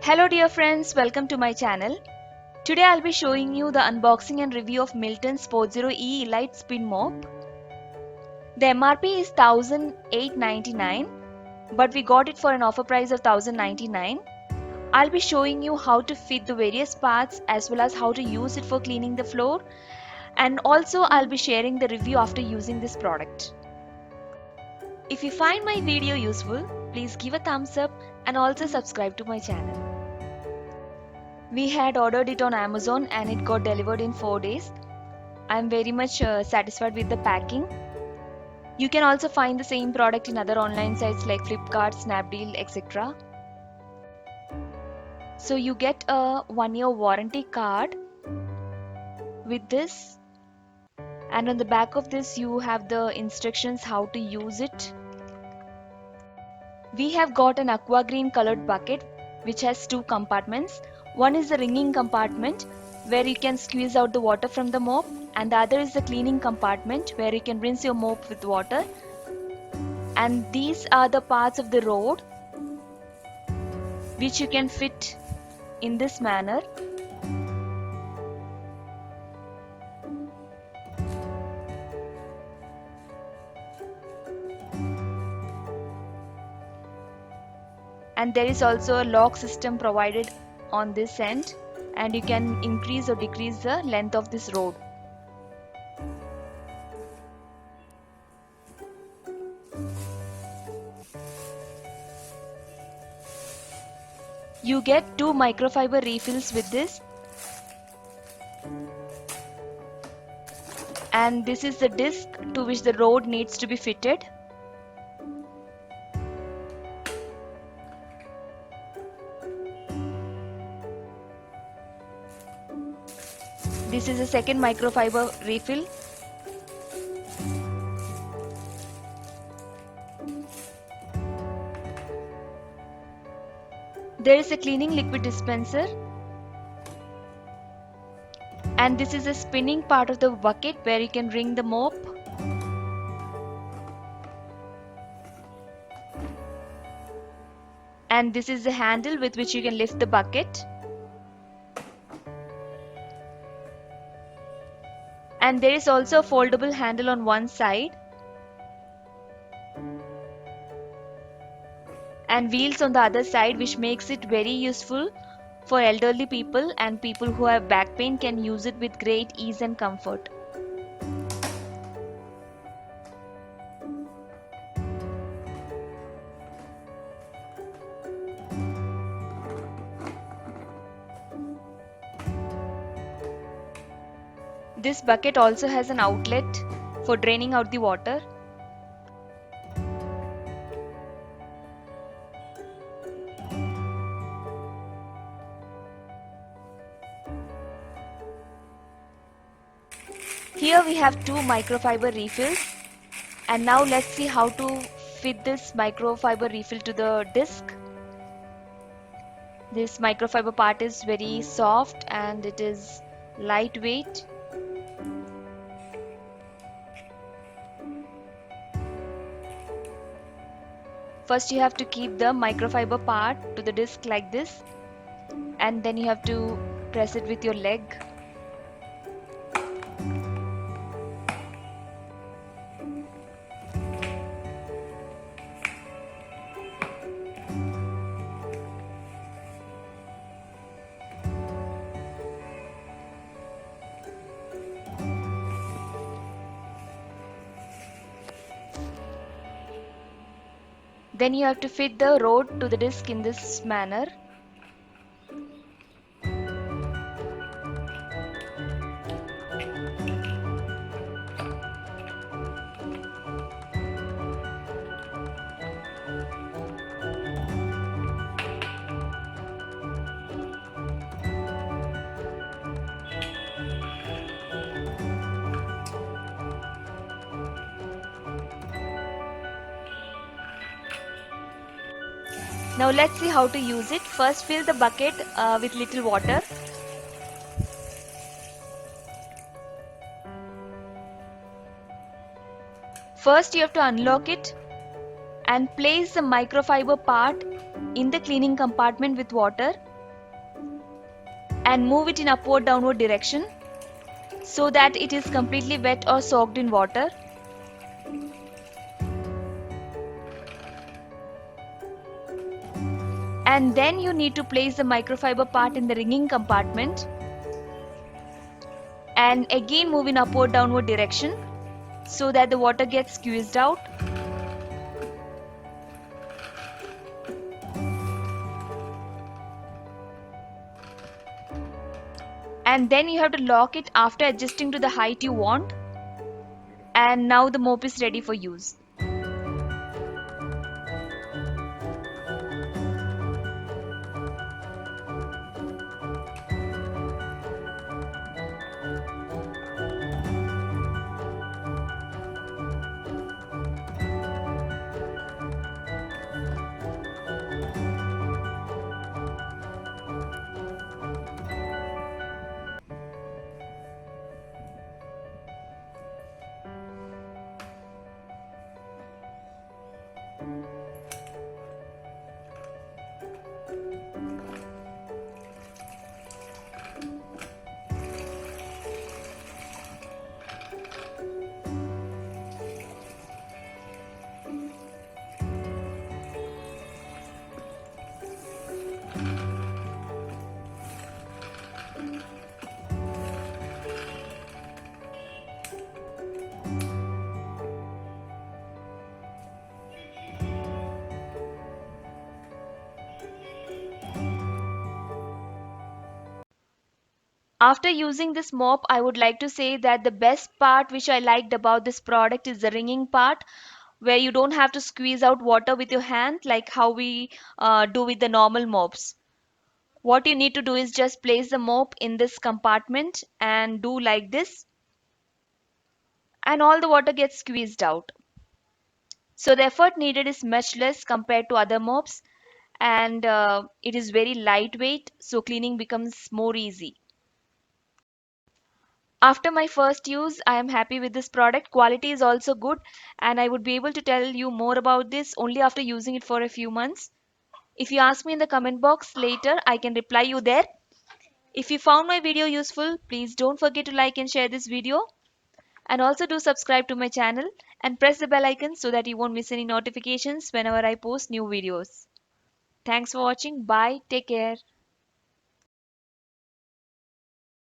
Hello dear friends, welcome to my channel. Today I'll be showing you the unboxing and review of Milton Spot0e Elite Spin Mop. The MRP is 1899, but we got it for an offer price of 1099. I'll be showing you how to fit the various parts as well as how to use it for cleaning the floor, and also I'll be sharing the review after using this product. If you find my video useful, please give a thumbs up and also subscribe to my channel. We had ordered it on Amazon and it got delivered in 4 days. I am very much satisfied with the packing. You can also find the same product in other online sites like Flipkart, Snapdeal, etc. So you get a 1-year warranty card with this, and on the back of this you have the instructions how to use it. We have got an aqua green colored bucket which has 2 compartments. One is the wringing compartment where you can squeeze out the water from the mop, and the other is the cleaning compartment where you can rinse your mop with water. And these are the parts of the rod which you can fit in this manner. And there is also a lock system provided on this end, and you can increase or decrease the length of this rod. You get 2 microfiber refills with this, and this is the disc to which the rod needs to be fitted. This is a second microfiber refill. There is a cleaning liquid dispenser, and this is a spinning part of the bucket where you can wring the mop. And this is the handle with which you can lift the bucket. And there is also a foldable handle on one side and wheels on the other side, which makes it very useful for elderly people, and people who have back pain can use it with great ease and comfort. This bucket also has an outlet for draining out the water. Here we have 2 microfiber refills, and now let's see how to fit this microfiber refill to the disc. This microfiber part is very soft and it is lightweight. First you have to keep the microfiber part to the disc like this, and then you have to press it with your leg. Then you have to fit the rod to the disc in this manner. Now let's see how to use it. First fill the bucket with little water. First you have to unlock it and place the microfiber part in the cleaning compartment with water and move it in upward downward direction so that it is completely wet or soaked in water. And then you need to place the microfiber part in the ringing compartment and again move in upward downward direction so that the water gets squeezed out. And then you have to lock it after adjusting to the height you want. And now the mop is ready for use. After using this mop, I would like to say that the best part which I liked about this product is the ringing part, where you don't have to squeeze out water with your hand like how we do with the normal mops. What you need to do is just place the mop in this compartment and do like this, and all the water gets squeezed out. So the effort needed is much less compared to other mops, and it is very lightweight, so cleaning becomes more easy. After my first use, I am happy with this product. Quality is also good, and I would be able to tell you more about this only after using it for a few months. If you ask me in the comment box later, I can reply you there. If you found my video useful, please don't forget to like and share this video. And also do subscribe to my channel and press the bell icon so that you won't miss any notifications whenever I post new videos. Thanks for watching. Bye. Take care.